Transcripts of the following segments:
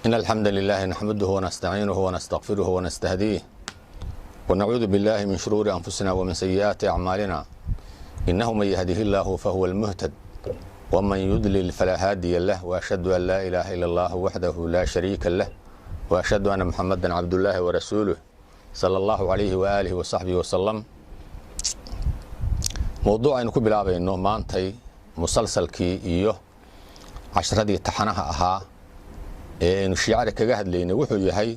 إن الحمد لله نحمده ونستعينه ونستغفره ونستهديه ونعوذ بالله من شرور أنفسنا ومن سيئات أعمالنا إنه من يهده الله فهو المهتد ومن يضلل فلا هادي له وأشهد أن لا إله إلا الله وحده لا شريك له وأشهد أن محمدا عبد الله ورسوله صلى الله عليه وآله وصحبه وسلم. موضوع إنكم بلابي إنه مانتي مسلسل كي إيوه عشرة تحنها أها إنه الشيعة كجهد لين وحي هي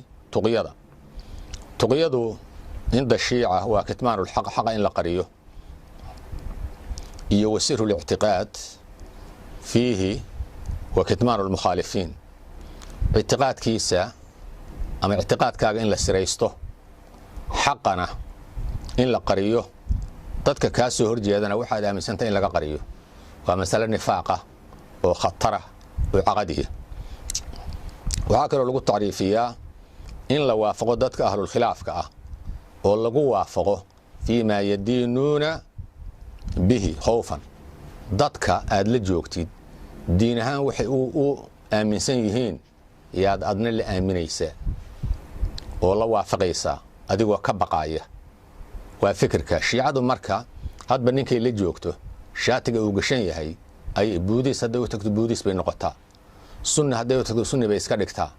تقيضه عند الشيعة هو كتمان الحق حقا إن لقريه يوسر الاعتقاد فيه وكتمان المخالفين اعتقاد كيسا أما اعتقاد كاغا إن لسريسته حقنا إن لقريه dadka ka soo horjeedana waxa ay aaminsan tahay in laga qariyo waa mas'ala nifaaqa oo khatara oo aqadiye waxa kale oo lagu taariifiyaa in la waafaqo dadka ahlul khilaafka ah oo lagu waafaqo fiima yadiinuna bihi khawfan dadka aad la joogtid diin ahaan waxay u aaminsan yihiin yaad adna la aaminaysa oo la waafaqaysa adigoo ka baqaya waa fikirka shiicadu marka hadba ninkay la joogto shaatiga uu gashan yahay ay buudis haday u tagto buudis bay noqotaa sunna haday u tagto sunni bay iska dhigtaa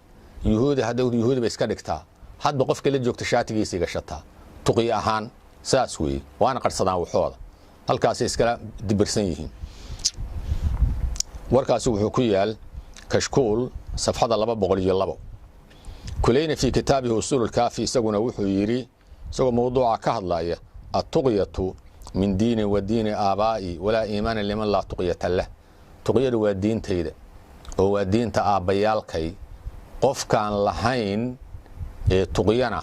yuhuudi haday yuhuudi bay iska dhigtaa hadba qofka la joogto shaatigiisa gashataa tuqi ahaan saas weey waana qarsadaan waxooda halkaas iskala dibirsan yihiin warkaasi wuxuu ku yaal kashkuul safxada 202 kulayna fi kitaabihi usul al-kaafi isaguna wuxuu yiri سوى موضوع كهضلاية التقية من دين ودين آبائي ولا إيمان لمن لا تقية له تقية هو الدين تيدا هو الدين تآبيالكي قف كان لحين تقينا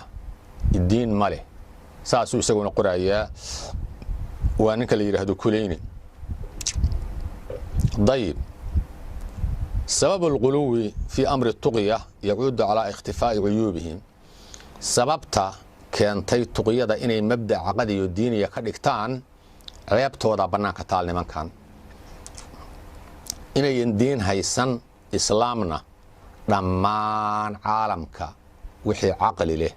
الدين ماله ساسو يساقون قرآية وانك اللي يرهدو كليني ضيب سبب الغلو في أمر التقية يعود على اختفاء عيوبهم سببتا keentay tuqyada inay mabda aqadi iyo diiniga ka dhigtaan ceebtooda banaanka taal nimankan inay diin haysan islaamna dhammaan caalamka wixii aqli leh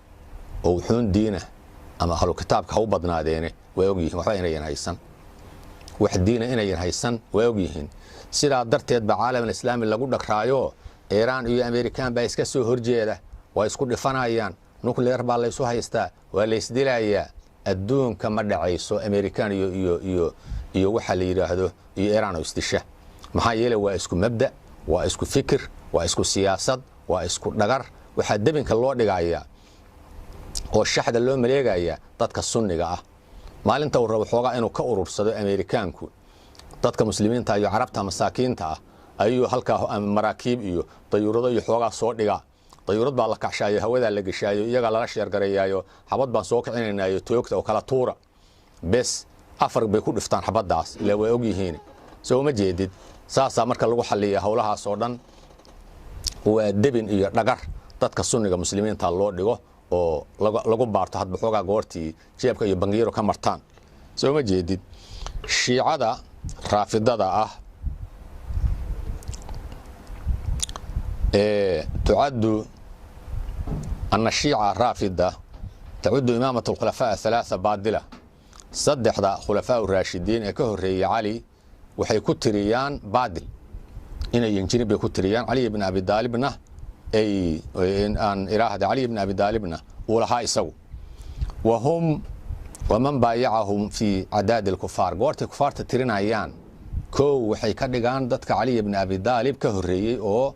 oo wuxuun diina ama ahlu kitaabka u badnaadeene way ogyihiin waxa inay haysan wax diina inay haysan way ogyihiin sida darteed ba caalamka islaami lagu dhakraayo Iran iyo Amerikaan baa iska soo horjeeda way isku dhifanayaan nuclear baa la isu haystaa waa la isdilayaa adduunka ma dhacayso Amerikaan iyo waxa la yiraahdo iyo Iran oo isdisha maxaa yeelay waa isku mabda waa isku fikir waa isku siyaasad waa isku dhagar waxa dabinka loo dhigayaa oo shaxda loo maleegaya dadka sunniga ah maalinta uu rabo xoogaa inuu ka urursado Amerikaanku dadka muslimiinta iyo carabta masaakiinta ah ayuu halka maraakiib iyo dayuurado iyo xoogaa soo dhigaa dayuurad baa la kaxshaayo hawada la gashaayo iyaga la sheer gareeyayo xabad baan soo kicinaynayo toogta oo kala tuura bes afar bay ku dhiftaan xabadaas ilaa way og yihiin soo ma jeedid saasa marka lagu xalliyo hawlahaas oo dhan waa dabin iyo dhagar dadka sunniga muslimiinta loo dhigo oo lagu baarto hadba xoogaa goortii jeebka iyo bangiiro ka martaan soo ma jeedid shiicada raafidada ah تعد أن الشيعة الرافضة تعد إمامة الخلفاء الثلاثة باطلة صدح خلفاء الراشدين كهري علي وحي كتريان باطل إن ينجري بكتريان علي بن أبي طالب أي أن إراهد علي بن أبي طالب ولها يسو وهم ومن بايعهم في عداد الكفار قورت الكفار تترين عيان كو وحي كدغان ددك علي بن أبي طالب كهري أو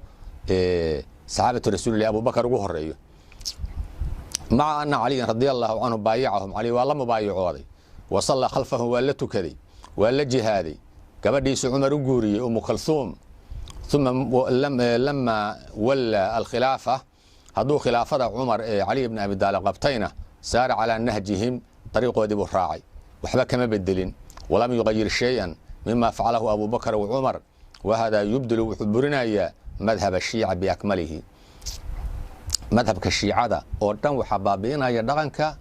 صحابة رسول الله أبو بكر وهريه مع أن علي رضي الله عنه بايعهم علي والله مبايعوه وصلى خلفه والته كذي ولا جهادي كبديس عمر وجوري أم كلثوم ثم لما ولى الخلافة هذو خلافة عمر علي بن أبي طالب قبطينه سار على نهجهم طريق ودي الراعي وحبك ما بدلين ولم يغير شيئا مما فعله أبو بكر وعمر وهذا يبدل وحبرنا إياه مذهب الشيعة بأكمله مذهب الشيعة أردن وحبابين يا دغنك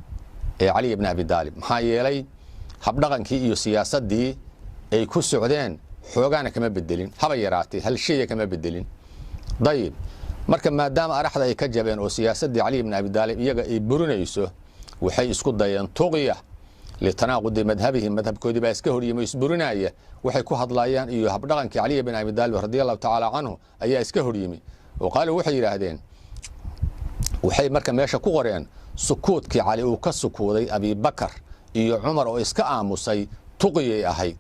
علي بن أبي طالب maxaa yeelay hab dhaqankii iyo siyaasadii ay ku socdeen xoogaana kama bedelin haba yaraatay hal shay kama bedelin dayib marka maadaama araxda ay ka jabeen oo siyaasadii cali ibn abi daalib iyaga ay burinayso waxay isku dayeen tuqya litanaaqudi madhabihim madhabkoodii baa iska horyimay isburinaya waxay ku hadlayaan iyo habdhaqankii cali ibn abi daalib radiyallahu ta'ala anhu ayaa iska horyimay oo qaalu waxay yiraahdeen waxay marka meesha ku qoreen sukuudkii cali uu ka sukuuday abi bakar iyo cumar oo iska aamusay tuqyay ahayd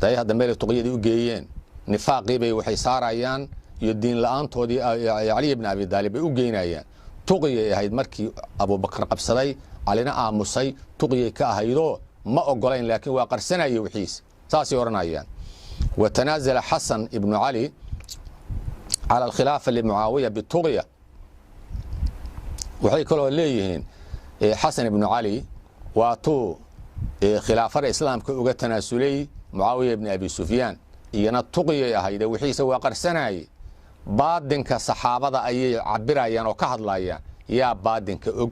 day hadda meel tuqyadii u geeyeen nifaaqii bay waxay saarayaan iyo diin la'aantoodii cali ibn abi daalib ay u geynayaan tuqyay ahayd markii abu bakar qabsaday calina aamusay tuqyay ka ahaydoo ma ogolayn laakiin waa qarsanayay wixiis saasi oranayaan وتنازل حسن ابن علي على الخلافة لمعاوية بالطغية waxay kaloo leeyihiin xasan ibn ali waa tuu khilaafada islaamka uga tanaasulay muawiya ibn abi sufyaan iyana tuqiyay ahayd wixiisa waa qarsanay baadinka saxaabada ayay cabirayaan oo ka hadlayaan yaa baadinka og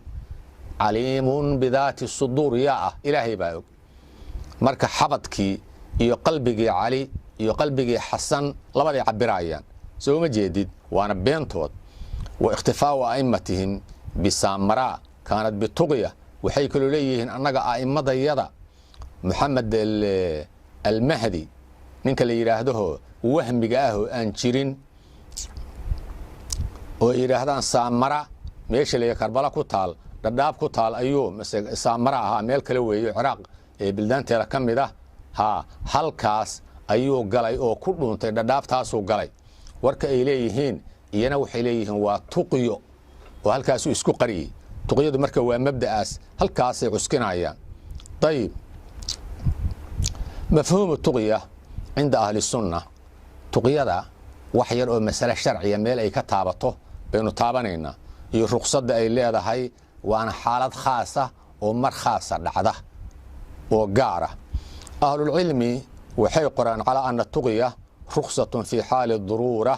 aliimun bidaati sudur yaa ilaahay baa og marka xabadkii iyo qalbigii cali iyo qalbigii xasan labadii cabirayaan soo ma jeedid waana beentood wa ikhtifaa'u a'immatihim bisamara kaanad bituqya waxay kaloo leeyihiin annaga a'immadayada maxamed al-mahdi ninka la yiraahdo wahmiga ah oo aan jirin oo yiraahdaan samara meesha la karbala ku taal dhadhaab ku taal ayuu samara aha meel kale weeyo ciraaq ee bildaanteeda kamid ah ha halkaas ayuu galay oo ku dhuuntay dhadhaabtaasuu galay warka ay leeyihiin iyana waxay leeyihiin waa tuqyo oo halkaas uu isku qariyay tuqyadu marka waa mabda'aas halkaas ay cuskinayaan tayib mafhuum tuqya inda ahli sunnah tuqyada wax yar oo mas'ala sharciya meel ay ka taabato baynu taabanayna iyo ruqsadda ay leedahay waana xaalad khaasa oo mar khaasa dhacda oo gaara ahlul ilmi waxay qoraan ala anna tuqya ruqsatun fi haali ad-darura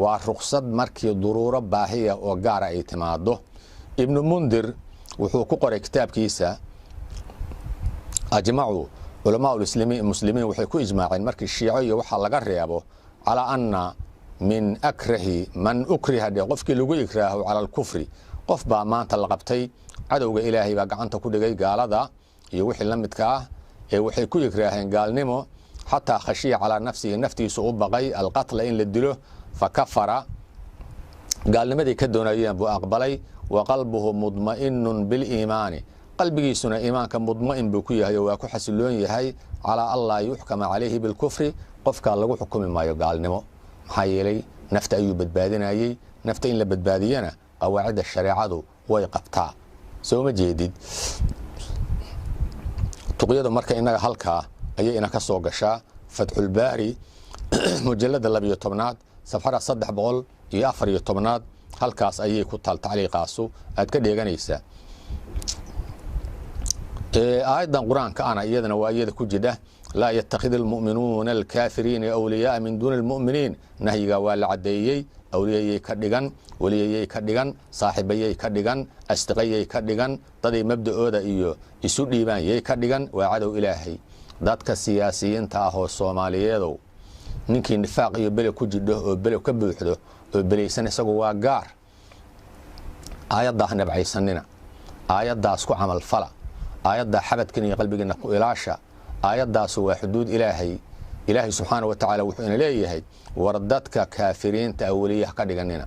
waa ruqsad markii daruuro baahiya oo gaar ay timaado ibn mundir wuxuu ku qoray kitaabkiisa ajma'u ulama muslimiin waxay ku ijmaaceen markii shiico iyo waxa laga reebo ala anna min akrahi man ukriha qofkii lagu ikraaho ala al-kufri qof baa maanta la qabtay cadowga ilaahay baa gacanta ku dhigay gaalada iyo wixii la midka ah ee waxay ku ikraaheen gaalnimo hatta khashiya ala nafsihi naftiisu u baqay al-qatl in la dilo فكفر قال لماذا كدونا ينبو أقبلي وقلبه مطمئن بالإيمان قلبه سنة إيمان كان مطمئن بكيه ويكو حسلون يهي على الله يحكم عليه بالكفر قفك الله حكم ما يقال نمو محايلي نفت أيو بدبادنا أي نفت إن لبدبادينا قواعد الشريعة ويقبتع سوما جيدد تقيد مركا إنها هلكا أي إنها كسوغشا فتح الباري مجلد اللبيو طبنات صفحة 314 halkaas ayay ku taal tacliiqaasu aad ka dheeganaysaa aayadan quraanka ana iyadana waa iyada ku jida la yattakhidul mu'minuuna al-kaafiriina awliyaa min duuni al-mu'miniin nahyiga waa la cadeeyay awliyay ka dhigan waliyay ka dhigan saaxibayay ka dhigan asdiqayay ka dhigan dadii mabda'ooda iyo isu dhiibaanyay ka dhigan waa cadow ilaahay dadka siyaasiyiinta ah oo Soomaaliyeedu ninkii nifaaq iyo bele ku jidho oo bele ka buuxdo oo beleysan isagu waa gaar aayadda nabcaysanina aayaddaas ku camal fala aayadda xabadkan iyo qalbigeena ku ilaasha aayaddaas waa xuduud ilaahay subhanahu wa ta'ala wuxuu ina leeyahay wardadka kaafiriinta awliyaha ka dhiganina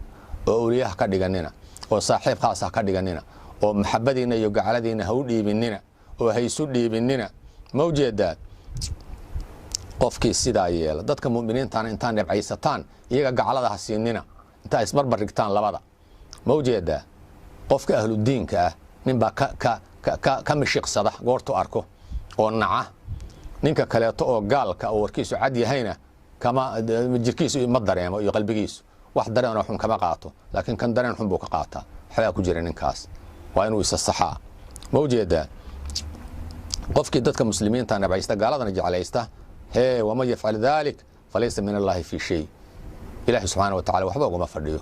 oo awliyaha ka dhiganina oo saaxiib khaas ah ka dhiganina oo maxabadiina iyo gacaladiina ha u dhiibinina oo haysu dhiibinina mawjeedaad qofkii sidaa yeela dadka muuminiintaana intaan nabcaysataan iyaga gacalada ha siinina inta isbarbar dhigtaan labada mawjeeda qofka ahlu diinka ah ninba ka mishiqsada goortu arko oo naca ninka kaleeto oo gaalka oo warkiisu cad yahayna kama jirkiisu ma dareemo iyo qalbigiisu wax dareen xun kama qaato laakiin kan dareen xun buu ka qaataa xayaa ku jira ninkaas waa inuu isa saxaa mawjeeda qofkii dadka muslimiinta nabcaysta gaaladana jeclaysta هي وما يفعل ذلك فليس من الله في شيء إلهي سبحانه وتعالى وحبه وما فرديه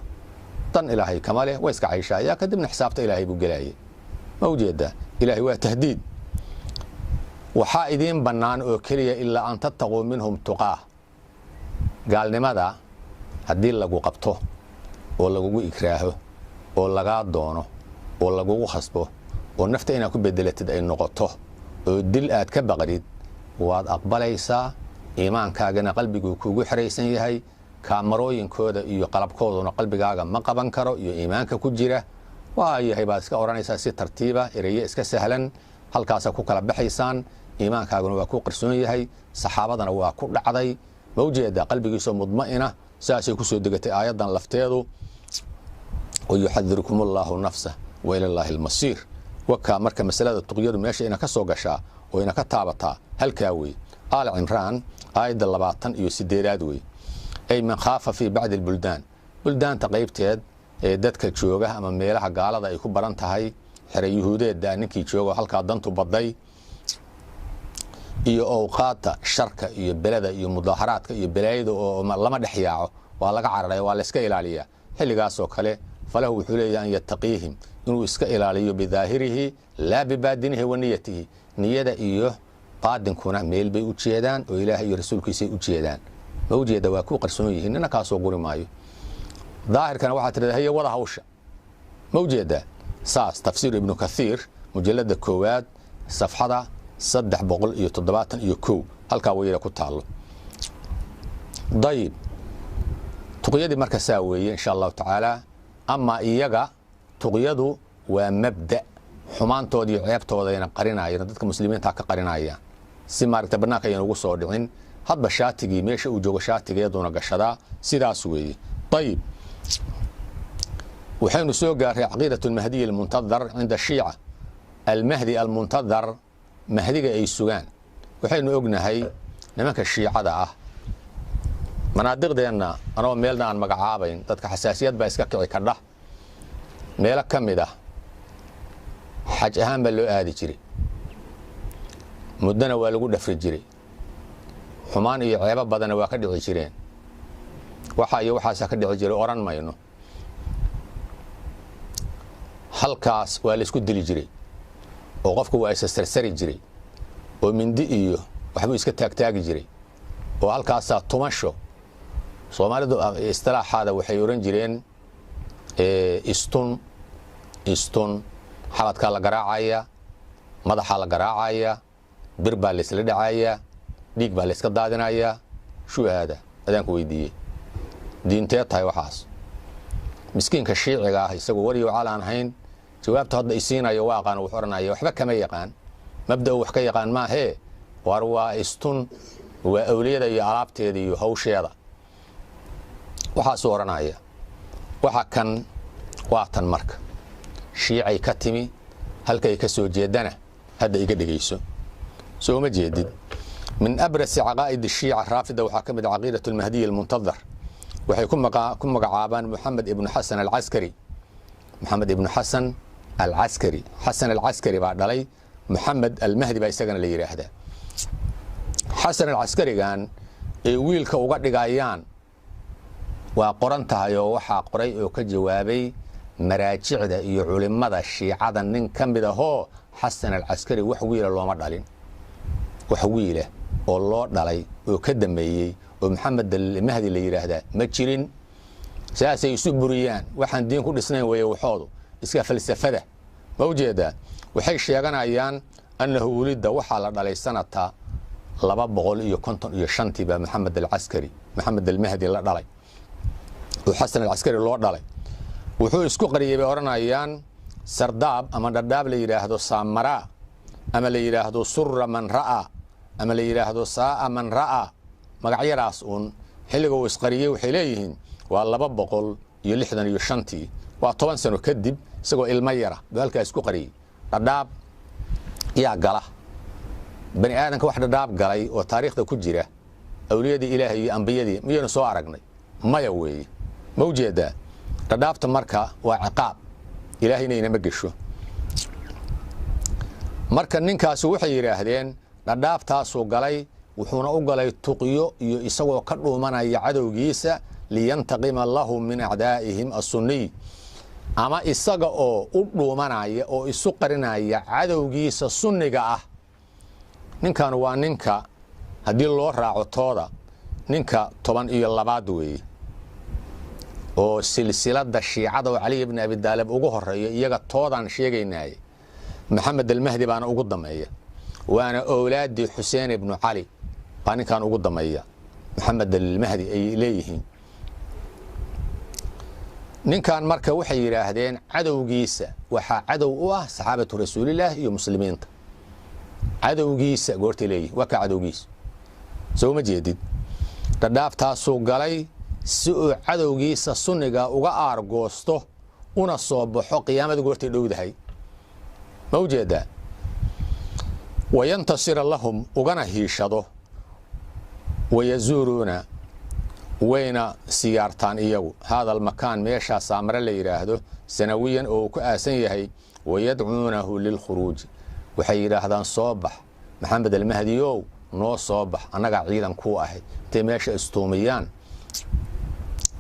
طن إلهي كماله ويسكع عيشا يا كدبنا حسابته إلهي بقلاي موجود ده إلهي هو تهديد وحائدين بنان أوكلية إلا أن تتقوا منهم تقاه قال لماذا الدين لقوا قبطه oo lagugu ikraaho oo lagaa doono oo lagugu khasbo oo nafta inaad ku bedelatid ay noqoto oo dil aad ka baqrid waad aqbalaysaa iimaankaagana qalbigu kuugu xiraysan yahay kaamarooyinkooda iyo qalabkooduna qalbigaaga ma qaban karo iyo iimaanka ku jira waayahay baad iska odhanaysaa si tartiiba eraye iska sahlan halkaasa ku kala baxaysaan iimaankaaguna waa ku qarsoon yahay saxaabadana waa ku dhacday ma ujeedaa qalbigiisoo mudma'ina saasay ku soo degatay aayaddan lafteedu wayuxadirukum allaahu nafsa wa ilallaahi almasiir wakaa marka masalada tuqyadu meesha ina ka soo gashaa oo ina ka taabataa halkaa wey aal cimraan aayadda 28 wey ay man khaafa fii bacdi albuldaan buldaanta qaybteed ee dadka jooga ama meelaha gaalada ay ku baran tahay xere yuhuudeedda ninkii jooga halkaa dantu badday iyo awqaadta sharka iyo belada iyo mudaaharaadka iyo balaayada oo lama dhex yaaco waa laga cararay waa la iska ilaaliyaa xilligaasoo kale falahu wuxuu leeyahay an yattaqiihim inuu iska ilaaliyo bidaahirihi laa bibaadinihi wa niyatihi niyada iyo baadinkuna meel bay u jeedaan oo ilaahay iyo rasuulkiisay u jeedaan ma ujeeda waa ku qarsoon yihiin nina kaasoo guri maayo daahirkana waxaa tirada haya wada hawsha ma ujeedaa saas tafsiir ibnu kathiir mujallada 1 safxada 371 halkaa wayra ku taallo dayib tuqyadii marka saa weeye insha allahu tacaala ama iyaga tuqyadu waa mabda xumaantooda iyo ceebtoodayna qarinayaan dadka muslimiinta ka qarinayaan si maaragta bannaanka ayaan ugu soo dhicin hadba shaatigii meesha uu joogo shaatigeeduna gashadaa sidaas weeye dayib waxaynu soo gaaray caqiidatu almahdiy almuntadar cinda shiica almahdi almuntadar mahdiga ay sugaan waxaynu ognahay nimanka shiicada ah manaadiqdeenna anoo meelna aan magacaabayn dadka xasaasiyad baa iska kici kadha meelo ka mid ah xaj ahaan baa loo aadi jiray muddana waa lagu dhafri jiray xumaan iyo ceebo badana waa ka dhici jireen waxa iyo waxaasaa ka dhici jiray oran mayno halkaas waa la isku dili jiray oo qofku waa isa sarsari jiray oo mindi iyo waxbuu iska taagtaagi jiray oo halkaasaa tumasho soomaalidu istilaaxaada waxay oran jireen istun xabadkaa la garaacaya madaxaa la garaacaya bir baa laysla dhacaya dhiig baa layska daadinaya shuu aada adaanku weydiiyey diintee tahay waxaas miskiinka shiiciga ah isagoo wariyo calaan hayn jawaabta hadda isiinayo waa aqaan wuxuu oranaya waxba kama yaqaan mabda'u wax ka yaqaan maahee war waa istun waa awliyada iyo alaabteeda iyo hawsheeda waxaasuu oranaya waxa kan waa tan marka shiicay ka timi halkay ka soo jeedana hadda iga dhegayso soo ma jeedid min abrasi caqaa'id الشيعة الرافضة waxaa ka mid caqiidaة المهدي المنتظر waxay ku magacaabaan محمد ابن حسن العسكري محمد ابن حسن العسكري حسن العسكري baa dhalay محمد المهدي baa isagana la yiraahdaa حسن العسكري gan ee wiilka uga dhigayaan waa qoran tahay oo waxaa qoray oo ka jawaabay maraajicda iyo culimada shiicada nin ka mid ahoo حسن العسكري wax wiila looma dhalin wax wiila oo loo dhalay oo ka dameeyay oo maxamed al-mahdi la yiraahdaa ma jirin saasay isu buriyaan waxaan diin ku dhisnayn way waxoodu iska falsafada ma ujeedaa waxay sheeganayaan annahu wulida waxa la dhalay sanata 255 ba maxamed al-askari maxamed al-mahdi la dhalay oo xasan al-askari loo dhalay wuxuu isku qariyay oranayaan sardaab ama dhadhaab la yiraahdo saamara ama la yiraahdo surra man ra'a ama la yiraahdo saa man ra'a magacyadaas xilliga uu isqariyay waxay leeyihiin waa 265 waa 10 sano kadib isagoo ilmo yara halka isku qariyay dhadhaab yaa gala bani aadanka wax dhadhaab galay oo taariikhda ku jira awliyadii ilaahay iyo anbiyadii miyaynu soo aragnay maya weeye ma ujeedaa dhadhaabta marka waa ciqaab ilaahayna inama gasho marka ninkaasi waxay yiraahdeen dhadhaabtaasuu galay wuxuuna u galay tuqyo iyo isagoo ka dhuumanaya cadowgiisa liyantaqima lahum min acdaa'ihim as-sunniy ama isaga oo u dhuumanaya oo isu qarinaya cadowgiisa sunniga ah ninkan waa ninka haddii loo raaco tooda ninka 12 weeye oo silsilada shiicada oo cali ibn abi daalib ugu horeeyo iyaga toodaan sheegaynay maxamed almahdi baana ugu dameeya waana awlaadii xuseen ibn cali baaninkan ugu dameeya maxamed almahdi ay leeyihiin ninkan marka waxay yiraahdeen cadowgiisa waxa cadow u ah saxaabatu rasuulillaah iyo muslimiinta cadowgiisa goortii leeyihiin waa ka cadowgiisa soo ma jeedid dadhaaftaasuu galay si uu cadowgiisa sunniga uga aargoosto una soo baxo qiyaamada goortii dhowdahay ma u jeedaa wayantasira lahum ugana hiishado wayazuuruuna wayna siyaartaan iyagu hada almakaan meeshaa saamare la yidhaahdo sanawiyan oo ku aasan yahay wayadcuunahu lilkhuruuji waxay yidhaahdaan soo bax maxamed almahdiyow noo soo bax annagaa ciidan kuu ahay intay meesha istuumiyaan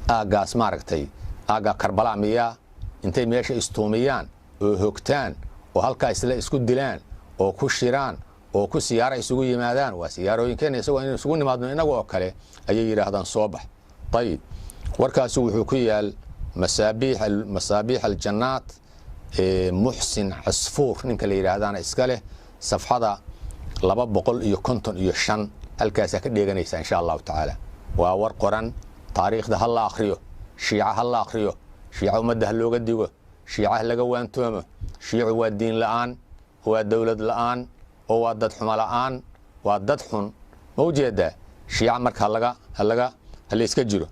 aaggaas maaragtay aaggaa karbala miyaa intay meesha istuumiyaan oo hogtaan oo halkaa isla isku dilaan oo ku shiraan oo ku siyaara isugu yimaadaan waa siyaarooyinkeena isagoo in isugu nimaadno inagu oo kale ayay yidhaahdaan soo bax ayib warkaasi wuxuu ku yaal masaabiix aljannaat muxsin casfuur ninka la yidhaahdaana iska leh safxada 255 halkaasaa ka dheeganaysa insha allahu tacaala waa war qoran taariikhda ha la akhriyo shiica ha la akhriyo shiica ummadda ha looga digo shiica ha laga waantoomo shiicu waa diin la'aan waa dowlad la'aan oo waa dad xumo la'aan waa dad xun ma u jeedaa shiica marka ha layska jiro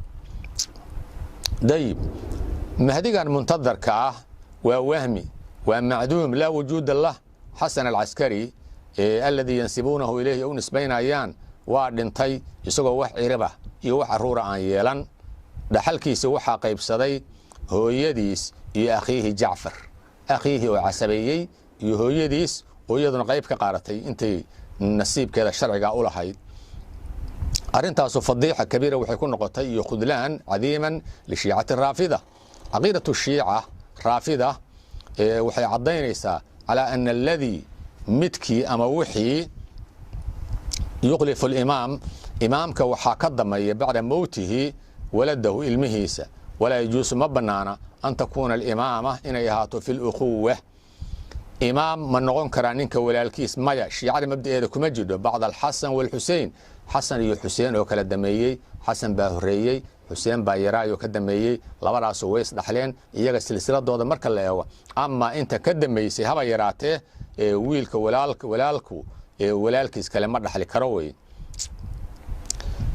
dayib mahdigan muntadarka ah waa wahmi waa macduum laa wujuuda lah xasan alcaskari alladii yansibuunahu ilayhi u nisbaynayaan waa dhintay isagoo wax ciribah iyo wax caruura aan yeelan dhaxalkiisa waxaa qaybsaday hooyadiis iyo akhiihi jacfar akhiihi oo casabeeyey iyo hooyadiis oo iyaduna qayb ka qaaratay intay nasiibkeeda sharciga u lahayd arintaasu fadiixa kabiira waxay ku noqotay iyo khudlaan cadiiman lishiicati raafida caqiidatu shiica raafida waxay caddaynaysaa calaa ana alladii midkii ama wixii yukhlifu alimaam imaamka waxaa ka dameeya bacda mowtihi waladahu ilmihiisa walaa yajuusu ma bannaana an takuuna alimaama inay ahaato fi lukhuwa imaam ma noqon karaa ninka walaalkiis maya shiicada mabda'eeda kuma jidho bacda alxasan waalxusein xasan iyo xuseen oo kala dameeyey xasan baa horreeyey xuseen baa yaraayoo ka dameeyey labadaasoo way isdhaxleen iyaga silsiladooda marka la eego ama inta ka damaysay haba yaraatee wiilka walaalku walaalkiis kale ma dhaxli karo wey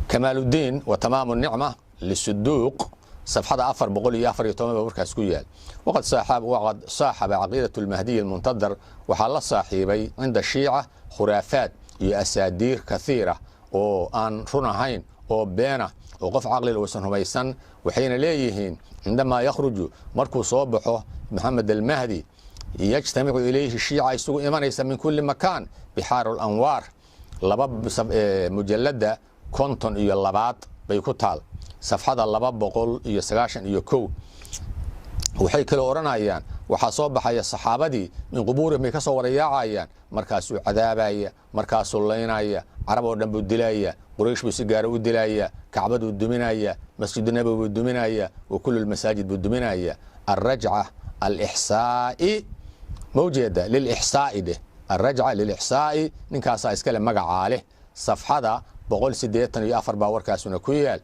kamaaludiin wa tamaamu nicma lisuduuq صفحة 414 markaas ku yaal waqad saaxaba caqiidatu almahdiy almuntadar waxaa la saaxiibay cinda shiica khuraafaat iyo asaadiir kathiira oo aan run ahayn oo beena oo qof caqli uusan rumaysan waxayna leeyihiin cindamaa yakhruju markuu soo baxo maxamed almahdi yajtamicu ilayhi shiica isugu imanaysa min kulli makaan bixaaru alanwaar laba mujallada 52 bay ku taal صفحة 291 waxay kale oranayaan waxa soo baxaya saxaabadii min qubuurihim ay ka soo warayaacayaan markaasuu cadaabaya markaasuu leynaya carab oo dhan buu dilaya quraysh buu si gaar u dilaya kacbadu duminaya masjid nabawi buu duminaya wa kullu masaajid buu duminaya الرجعة الإحصاء موجودة للإحصاء ده الرجعة للإحصاء ninkaasa iskale magaca leh صفحة 184 baa warkaasuna ku yaal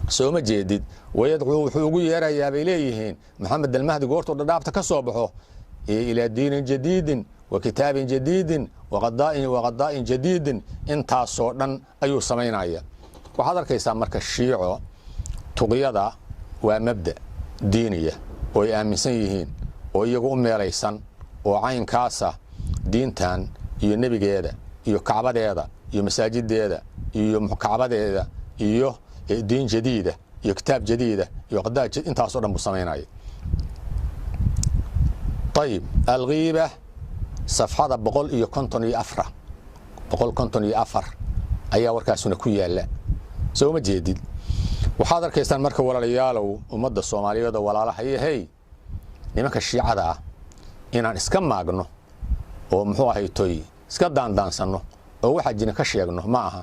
soo ma jeedid wayadcuu wuxuu ugu yeerayaa bay leeyihiin maxamed almahdi goortuu dhadhaabta ka soo baxo ilaa diinin jadiidin wa kitaabin jadiidin wa qadaa'in jadiidin intaasoo dhan ayuu samaynaya waxaad arkaysaa marka shiico tuqyada waa mabda diiniya oo ay aaminsan yihiin oo iyagu u meelaysan oo caynkaasa diintan iyo nebigeeda iyo kacbadeeda iyo masaajideeda iyo kacbadeeda iyo دين جديدة كتاب جديدة قضاء انت اصلا مسميناي طيب الغيبة صفحة بقول كنتني افرح بقول كنتني افر ايا وركاسنا كويالا سو ما جديد وحاضر كيسان marka walaalayaalow umada Soomaaliyeed walaalaha hey nimanka shiicada inaan iska maagno oo muxuu ahay toy iska daandaansano oo waxa jina ka sheegno ma aha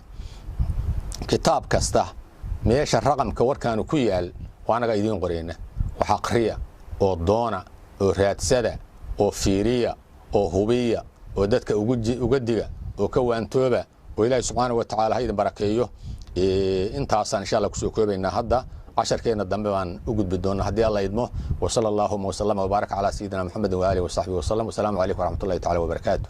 kitaab kasta meesha raqamka warkaanu ku yaal waanaga idiin qoreyna wax aqriya oo doona oo raadsada oo fiiriya oo hubiya oo dadka uga diga oo ka waantooba oo ilaahay subxaanahu wa tacaala ha idin barakeeyo intaasaan insha Allah kusoo koobaynaa hadda casharkeena dambe baan u gudbi doonaa haddii alla idmo wa sallallahu wa sallama wa baraka ala sayyidina Muhammad wa alihi wa sahbihi wa sallam. Assalamu alaykum wa rahmatullahi ta'ala wa barakatuh.